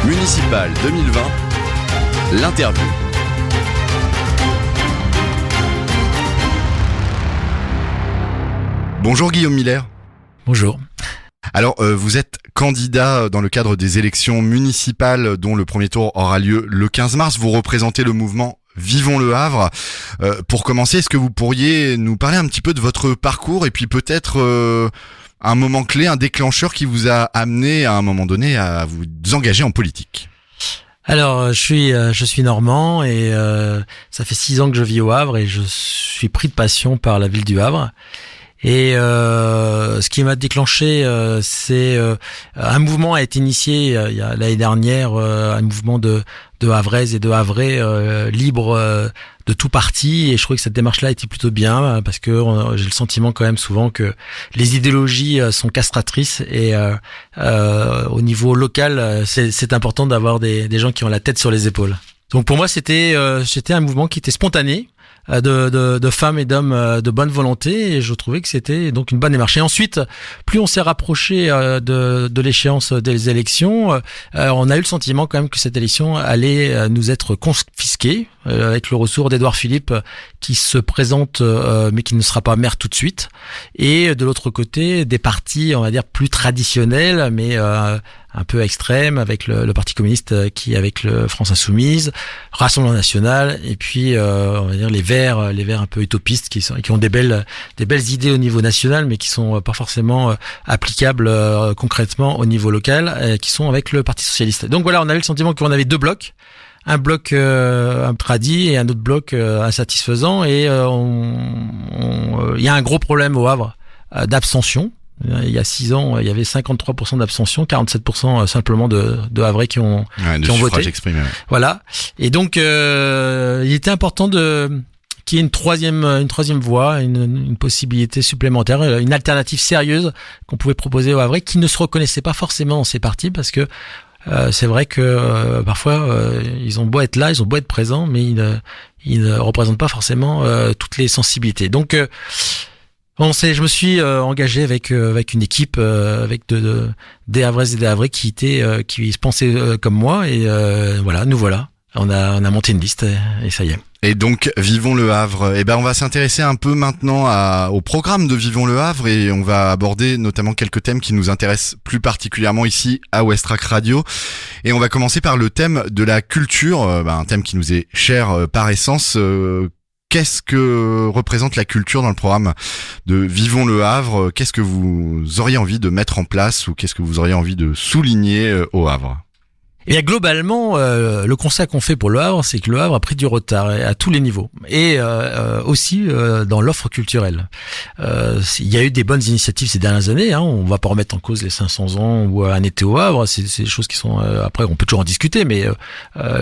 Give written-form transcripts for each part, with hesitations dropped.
Municipal 2020, l'interview. Bonjour Guillaume Miller. Bonjour. Alors, vous êtes candidat dans le cadre des élections municipales dont le premier tour aura lieu le 15 mars. Vous représentez le mouvement Vivons le Havre. Pour commencer, est-ce que vous pourriez nous parler un petit peu de votre parcours et puis peut-être un moment clé, un déclencheur qui vous a amené à un moment donné à vous engager en politique? Alors, je suis normand et ça fait 6 ans que je vis au Havre et je suis pris de passion par la ville du Havre. Et ce qui m'a déclenché, c'est un mouvement a été initié il y a l'année dernière, un mouvement de Havraises et de Havrais libres de tout parti. Et je trouvais que cette démarche-là était plutôt bien parce que j'ai le sentiment quand même souvent que les idéologies sont castratrices et au niveau local, c'est important d'avoir des gens qui ont la tête sur les épaules. Donc pour moi, c'était un mouvement qui était spontané. De femmes et d'hommes de bonne volonté, et je trouvais que c'était donc une bonne démarche. Et ensuite, plus on s'est rapproché de l'échéance des élections, on a eu le sentiment quand même que cette élection allait nous être confisquée, avec le retour d'Édouard Philippe qui se présente mais qui ne sera pas maire tout de suite, et de l'autre côté des partis on va dire plus traditionnels mais un peu extrême avec le Parti communiste qui avec le France Insoumise, Rassemblement National et puis on va dire les Verts un peu utopistes qui ont des belles idées au niveau national mais qui sont pas forcément applicables concrètement au niveau local, qui sont avec le Parti socialiste. Donc voilà, on avait le sentiment qu'on avait deux blocs. Un bloc un tradi et un autre bloc insatisfaisant, et il y a un gros problème au Havre d'abstention. Il y a 6 ans, il y avait 53% d'abstention, 47% simplement de Havrais qui ont voté. Exprimé, ouais. Voilà. Et donc il était important qu'il y ait une troisième voie, une possibilité supplémentaire, une alternative sérieuse qu'on pouvait proposer aux Havrais qui ne se reconnaissaient pas forcément dans ces partis parce que c'est vrai que parfois ils ont beau être là, ils ont beau être présents, mais ils ne représentent pas forcément toutes les sensibilités. Donc je me suis engagé avec une équipe avec des Havraises et des Havrais qui se pensaient comme moi, et voilà, nous voilà. On a monté une liste et ça y est. Et donc, Vivons le Havre. Eh ben, on va s'intéresser un peu maintenant au programme de Vivons le Havre, et on va aborder notamment quelques thèmes qui nous intéressent plus particulièrement ici à Westrack Radio. Et on va commencer par le thème de la culture, un thème qui nous est cher par essence. Qu'est-ce que représente la culture dans le programme de Vivons le Havre? Qu'est-ce que vous auriez envie de mettre en place ou qu'est-ce que vous auriez envie de souligner au Havre? Eh bien, globalement, le constat qu'on fait pour le Havre, c'est que le Havre a pris du retard à tous les niveaux, et aussi dans l'offre culturelle. Il y a eu des bonnes initiatives ces dernières années. On va pas remettre en cause les 500 ans ou un été au Havre. C'est des choses qui sont après, on peut toujours en discuter, mais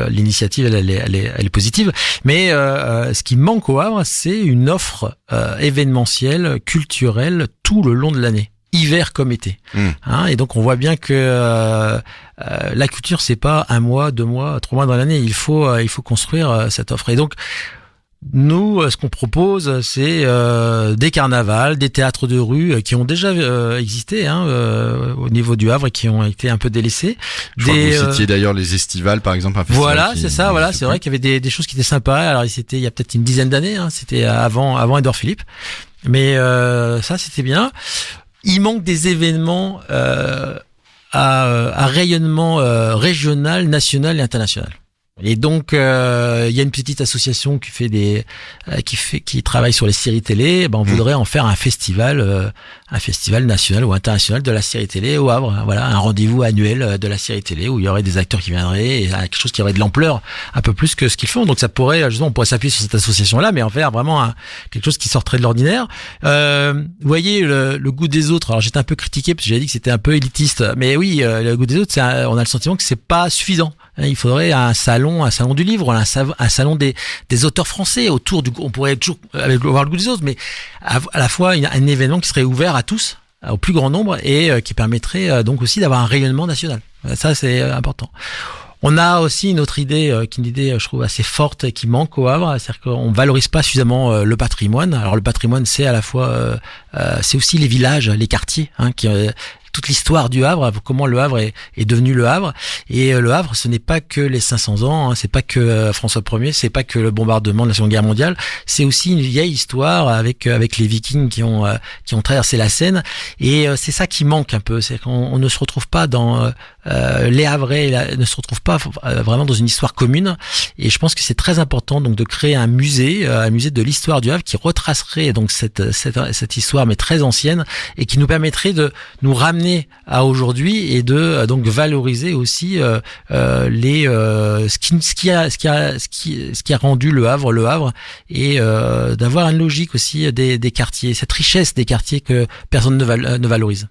l'initiative, elle est positive. Mais ce qui manque au Havre, c'est une offre événementielle, culturelle tout le long de l'année. Hiver comme été. Et donc on voit bien que la culture, c'est pas 1 mois, 2 mois, 3 mois dans l'année. Il faut construire cette offre. Et donc nous, ce qu'on propose, c'est des carnavals, des théâtres de rue qui ont déjà existé au niveau du Havre et qui ont été un peu délaissés. Je crois que vous citiez d'ailleurs les estivales, par exemple. Voilà, c'est ça. Voilà, c'est vrai qu'il y avait des choses qui étaient sympas. Alors il y a peut-être une dizaine d'années. C'était avant Édouard Philippe. Mais ça, c'était bien. Il manque des événements à rayonnement régional, national et international. Et donc il y a une petite association qui travaille sur les séries télé. On voudrait en faire un festival national ou international de la série télé au Havre. Voilà, un rendez-vous annuel de la série télé où il y aurait des acteurs qui viendraient et quelque chose qui aurait de l'ampleur un peu plus que ce qu'ils font. Donc ça pourrait, justement, on pourrait s'appuyer sur cette association-là, mais en faire vraiment quelque chose qui sortirait de l'ordinaire. Vous voyez le goût des autres. Alors j'étais un peu critiqué parce que j'avais dit que c'était un peu élitiste, mais oui, le goût des autres, on a le sentiment que c'est pas suffisant. Il faudrait un salon du livre, un salon des auteurs français autour du. On pourrait toujours voir le goût des autres, mais à la fois un événement qui serait ouvert à tous, au plus grand nombre, et qui permettrait donc aussi d'avoir un rayonnement national. Ça, c'est important. On a aussi une autre idée, qui est une idée, je trouve, assez forte et qui manque au Havre, c'est-à-dire qu'on valorise pas suffisamment le patrimoine. Alors le patrimoine, c'est à la fois, c'est aussi les villages, les quartiers, qui toute l'histoire du Havre, comment le Havre est devenu le Havre. Et le Havre, ce n'est pas que les 500 ans, hein, c'est pas que François Ier, c'est pas que le bombardement de la Seconde Guerre mondiale, c'est aussi une vieille histoire avec les Vikings qui ont traversé la Seine. Et c'est ça qui manque un peu, c'est qu'on ne se retrouve pas dans les Havrais ne se retrouvent pas vraiment dans une histoire commune. Et je pense que c'est très important donc de créer un musée de l'histoire du Havre qui retracerait donc cette histoire mais très ancienne et qui nous permettrait de nous ramener à aujourd'hui et de donc valoriser aussi ce qui a rendu le Havre et d'avoir une logique aussi des quartiers, cette richesse des quartiers que personne ne valorise.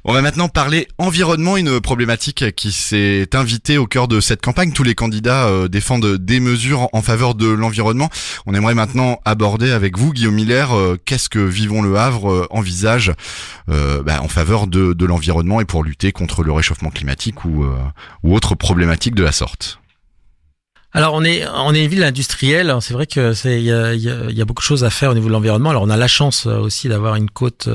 On va maintenant parler environnement, une problématique qui s'est invitée au cœur de cette campagne. Tous les candidats défendent des mesures en faveur de l'environnement. On aimerait maintenant aborder avec vous, Guillaume Miller, qu'est-ce que Vivons le Havre envisage en faveur de l'environnement et pour lutter contre le réchauffement climatique ou autre problématique de la sorte. Alors on est une ville industrielle, c'est vrai que il y a beaucoup de choses à faire au niveau de l'environnement. Alors on a la chance aussi d'avoir une côte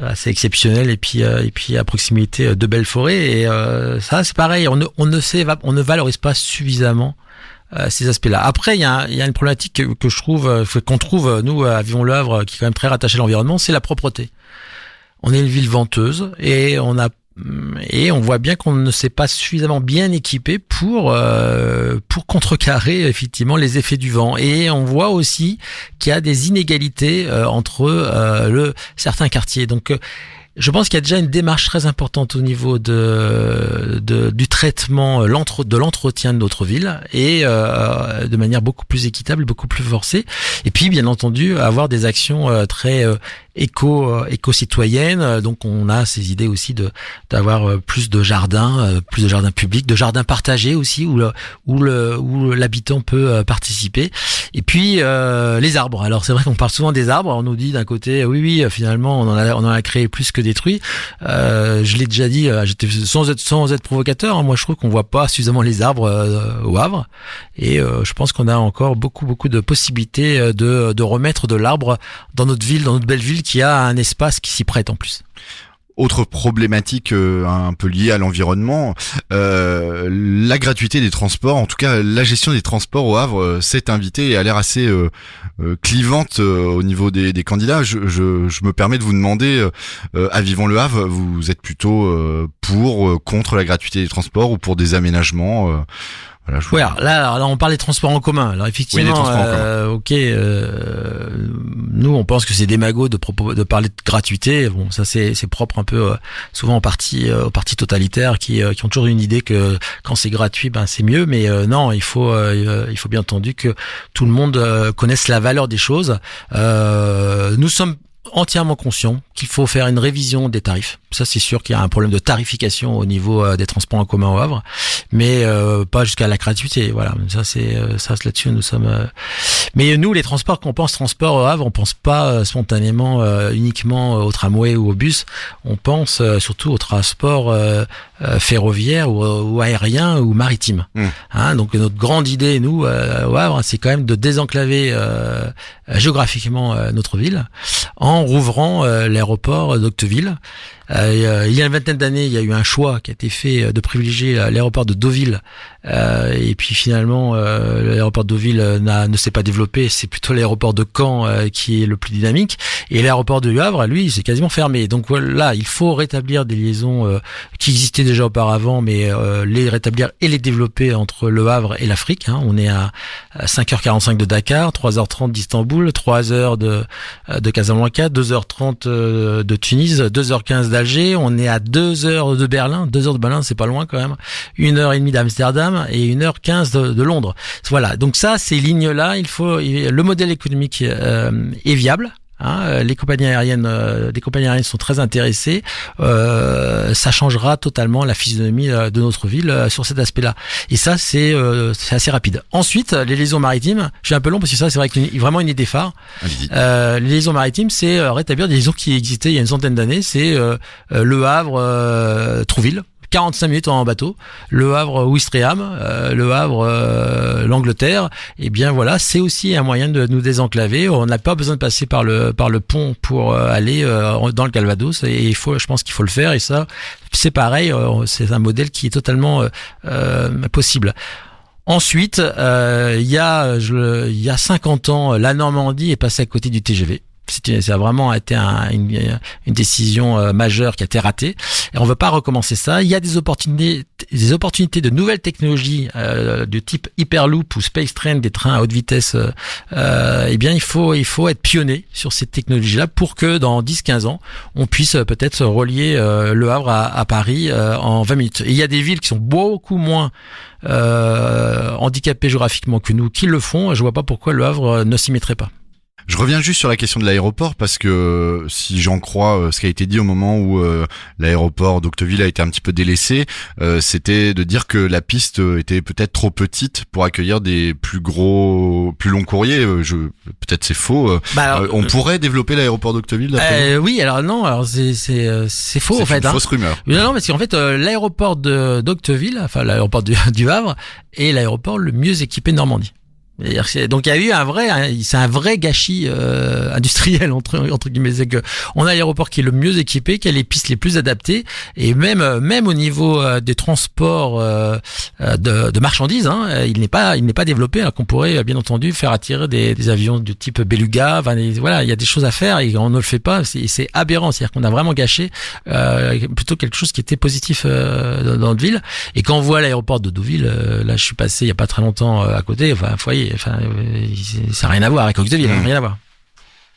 assez exceptionnelle et puis à proximité de belles forêts et ça c'est pareil, on ne valorise pas suffisamment ces aspects-là. Après il y a une problématique que je trouve qu'on trouve nous à Vivons le Havre qui est quand même très rattachée à l'environnement, c'est la propreté. On est une ville venteuse et on voit bien qu'on ne s'est pas suffisamment bien équipé pour contrecarrer effectivement les effets du vent. Et on voit aussi qu'il y a des inégalités entre certains quartiers. Donc je pense qu'il y a déjà une démarche très importante au niveau du traitement, de l'entretien de notre ville et de manière beaucoup plus équitable, beaucoup plus forcée. Et puis bien entendu avoir des actions très éco-citoyennes. Donc on a ces idées aussi d'avoir plus de jardins publics, de jardins partagés aussi où l'habitant peut participer. Et puis les arbres. Alors c'est vrai qu'on parle souvent des arbres. On nous dit d'un côté oui finalement on en a créé plus que détruit. Je l'ai déjà dit. J'étais sans être provocateur. Hein, moi je trouve qu'on voit pas suffisamment les arbres au Havre. Et je pense qu'on a encore beaucoup de possibilités de remettre de l'arbre dans notre ville, dans notre belle ville qui a un espace qui s'y prête en plus. Autre problématique un peu liée à l'environnement, la gratuité des transports, en tout cas la gestion des transports au Havre s'est invitée et a l'air assez clivante au niveau des candidats. Je me permets de vous demander, à Vivons le Havre, vous êtes plutôt contre la gratuité des transports ou pour des aménagements Voilà, là, on parle des transports en commun. Alors effectivement, nous on pense que c'est démago de parler de gratuité. Bon, ça c'est propre un peu souvent aux partis totalitaires qui ont toujours une idée que quand c'est gratuit, c'est mieux. Mais non, il faut bien entendu que tout le monde connaisse la valeur des choses. Nous sommes entièrement conscient qu'il faut faire une révision des tarifs. Ça, c'est sûr qu'il y a un problème de tarification au niveau des transports en commun au Havre, mais pas jusqu'à la gratuité. Voilà, ça là-dessus nous sommes. Mais nous, les transports, quand on pense transport au Havre, on pense pas spontanément uniquement au tramway ou au bus. On pense surtout au transport ferroviaire ou aérien ou maritime. Hein, donc notre grande idée, nous, au Havre, c'est quand même de désenclaver géographiquement notre ville en rouvrant l'aéroport d'Octeville. Il y a une vingtaine d'années, il y a eu un choix qui a été fait de privilégier l'aéroport de Deauville. Et puis finalement, l'aéroport de Deauville ne s'est pas développé. C'est plutôt l'aéroport de Caen qui est le plus dynamique. Et l'aéroport de Havre, lui, c'est quasiment fermé. Donc voilà, il faut rétablir des liaisons qui existaient déjà auparavant, mais les rétablir et les développer entre le Havre et l'Afrique. Hein. On est à 5h45 de Dakar, 3h30 d'Istanbul, 3h de Casablanca, 2h30 de Tunis, 2h15 d'Alger. On est à 2h de Berlin. 2h de Berlin, c'est pas loin quand même. 1h30 d'Amsterdam et 1h15 de Londres. Voilà. Donc ça, ces lignes-là, le modèle économique est viable. Hein, les compagnies aériennes sont très intéressées. Ça changera totalement la physionomie de notre ville sur cet aspect-là. Et ça, c'est assez rapide. Ensuite, les liaisons maritimes. Je suis un peu long parce que ça, c'est vrai que vraiment une idée phare. Les liaisons maritimes, c'est rétablir des liaisons qui existaient il y a une centaine d'années. C'est Le Havre, Trouville. 45 minutes en bateau. Le Havre, Ouistreham, le Havre, l'Angleterre. Et bien voilà, c'est aussi un moyen de nous désenclaver. On n'a pas besoin de passer par le pont pour aller dans le Calvados. Et je pense qu'il faut le faire. Et ça, c'est pareil. C'est un modèle qui est totalement possible. Ensuite, il y a 50 ans, la Normandie est passée à côté du TGV. Ça a vraiment été une décision majeure qui a été ratée. Et on ne veut pas recommencer ça. Il y a des opportunités de nouvelles technologies de type Hyperloop ou Space Train, des trains à haute vitesse. Eh bien, il faut être pionnier sur ces technologies-là pour que dans 10-15 ans, on puisse peut-être relier Le Havre à Paris en 20 minutes. Et il y a des villes qui sont beaucoup moins handicapées géographiquement que nous qui le font. Je vois pas pourquoi Le Havre ne s'y mettrait pas. Je reviens juste sur la question de l'aéroport parce que si j'en crois ce qui a été dit au moment où l'aéroport d'Octeville a été un petit peu délaissé, c'était de dire que la piste était peut-être trop petite pour accueillir des plus longs courriers. Peut-être c'est faux. On pourrait développer l'aéroport d'Octeville. Oui, alors non, c'est faux en fait. C'est une fausse rumeur. Non, parce qu'en fait l'aéroport d'Octeville, enfin l'aéroport du Havre, est l'aéroport le mieux équipé de Normandie. Donc il y a eu c'est un vrai gâchis industriel entre guillemets. C'est que on a l'aéroport qui est le mieux équipé, qui a les pistes les plus adaptées, et même au niveau des transports de marchandises, il n'est pas développé, alors qu'on pourrait bien entendu faire attirer des avions de type Beluga. Voilà, il y a des choses à faire et on ne le fait pas. C'est aberrant, c'est-à-dire qu'on a vraiment gâché plutôt quelque chose qui était positif dans notre ville. Et quand on voit l'aéroport de Deauville, là je suis passé il y a pas très longtemps à côté, ça n'a rien à voir avec Octeville, rien à voir.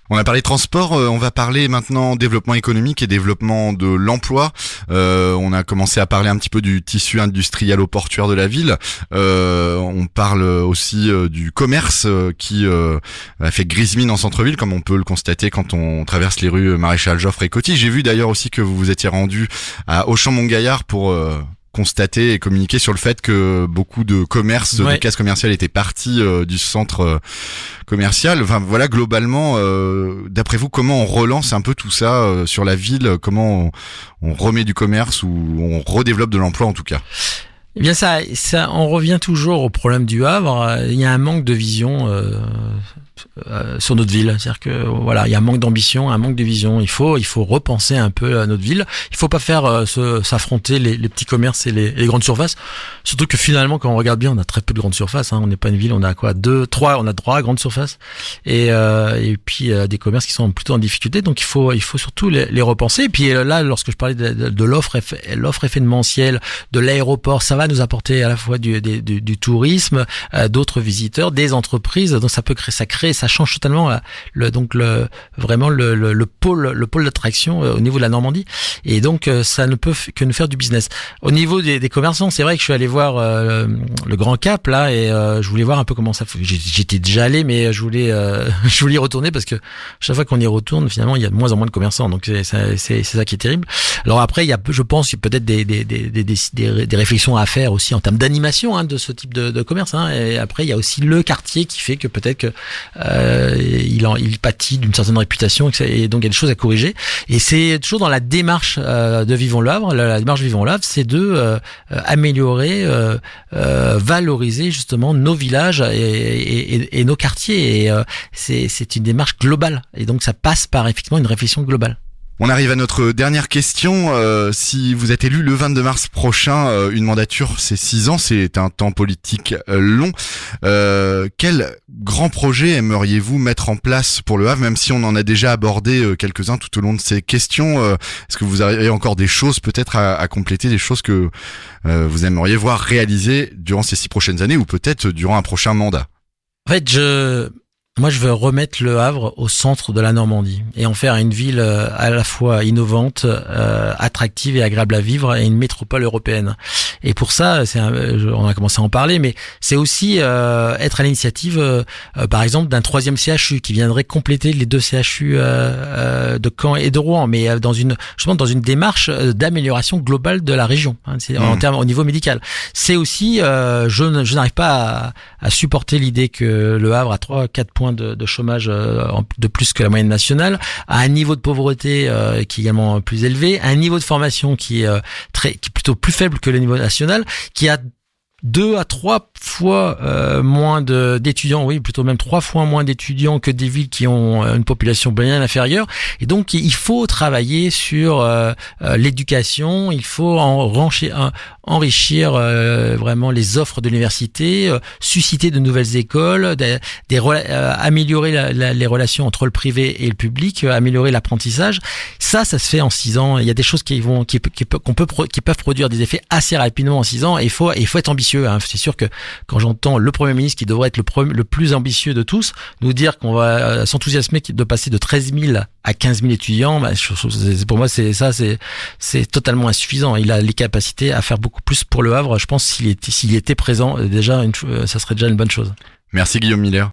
On a parlé transport, on va parler maintenant développement économique et développement de l'emploi. On a commencé à parler un petit peu du tissu industriel-portuaire de la ville. On parle aussi du commerce qui a fait grise mine en centre-ville, comme on peut le constater quand on traverse les rues Maréchal Joffre et Coty. J'ai vu d'ailleurs aussi que vous vous étiez rendu à Auchan-Montgaillard pour constater et communiquer sur le fait que beaucoup de commerces, de cases commerciales étaient partis du centre commercial. Enfin voilà, globalement, d'après vous, comment on relance un peu tout ça sur la ville? Comment on remet du commerce ou on redéveloppe de l'emploi en tout cas? Eh bien ça, on revient toujours au problème du Havre. Il y a un manque de vision sur notre ville, c'est-à-dire que voilà, il y a un manque d'ambition, un manque de vision. Il faut repenser un peu à notre ville. Il faut pas faire s'affronter les petits commerces et les grandes surfaces. Surtout que finalement, quand on regarde bien, on a très peu de grandes surfaces. On n'est pas une ville, on a quoi, on a 3 grandes surfaces et puis des commerces qui sont plutôt en difficulté. Donc il faut surtout les repenser. Et puis là, lorsque je parlais de l'offre événementielle, de l'aéroport, ça va nous apporter à la fois du tourisme, d'autres visiteurs, des entreprises. Donc ça change totalement vraiment le pôle d'attraction au niveau de la Normandie. Et donc ça ne peut que nous faire du business. Au niveau des commerçants, c'est vrai que je suis allé voir le Grand Cap là et je voulais voir un peu comment ça fait. J'étais déjà allé, mais je voulais y retourner parce que chaque fois qu'on y retourne, finalement, il y a de moins en moins de commerçants. Donc c'est ça qui est terrible. Alors après, je pense, peut-être des réflexions à faire aussi en termes d'animation de ce type de commerce. Et après, il y a aussi le quartier qui fait que peut-être que il pâtit d'une certaine réputation et donc il y a des choses à corriger. Et c'est toujours dans la démarche de Vivons le Havre. La démarche Vivons le Havre, c'est de améliorer, valoriser justement nos villages et nos quartiers. Et c'est une démarche globale. Et donc ça passe par effectivement une réflexion globale. On arrive à notre dernière question. Si vous êtes élu le 22 mars prochain, une mandature, c'est 6 ans, c'est un temps politique long. Quel grand projet aimeriez-vous mettre en place pour le Havre, même si on en a déjà abordé quelques-uns tout au long de ces questions? Est-ce que vous avez encore des choses peut-être à compléter, des choses que vous aimeriez voir réalisées durant ces 6 prochaines années ou peut-être durant un prochain mandat? En fait, moi, je veux remettre le Havre au centre de la Normandie et en faire une ville à la fois innovante, attractive et agréable à vivre et une métropole européenne. Et pour ça, on a commencé à en parler, mais c'est aussi être à l'initiative, par exemple, d'un 3e CHU qui viendrait compléter les 2 CHU de Caen et de Rouen, mais justement dans une démarche d'amélioration globale de la région, hein, en termes au niveau médical. C'est aussi, je n'arrive pas à supporter l'idée que Le Havre a 3-4 points de chômage de plus que la moyenne nationale, a un niveau de pauvreté qui est également plus élevé, un niveau de formation qui est plutôt plus faible que le niveau national, qui a 2 à 3 fois moins d'étudiants, oui, plutôt même 3 fois moins d'étudiants que des villes qui ont une population bien inférieure. Et donc, il faut travailler sur l'éducation, il faut enrichir vraiment les offres de l'université, susciter de nouvelles écoles, améliorer les relations entre le privé et le public, améliorer l'apprentissage. Ça se fait en 6 ans. Il y a des choses qui peuvent produire des effets assez rapidement en 6 ans. Et il faut être ambitieux. C'est sûr que quand j'entends le Premier ministre, qui devrait être le plus ambitieux de tous, nous dire qu'on va s'enthousiasmer de passer de 13 000 à 15 000 étudiants, pour moi c'est totalement insuffisant. Il a les capacités à faire beaucoup plus pour Le Havre. Je pense s'il était présent déjà, ça serait déjà une bonne chose. Merci Guillaume Miller.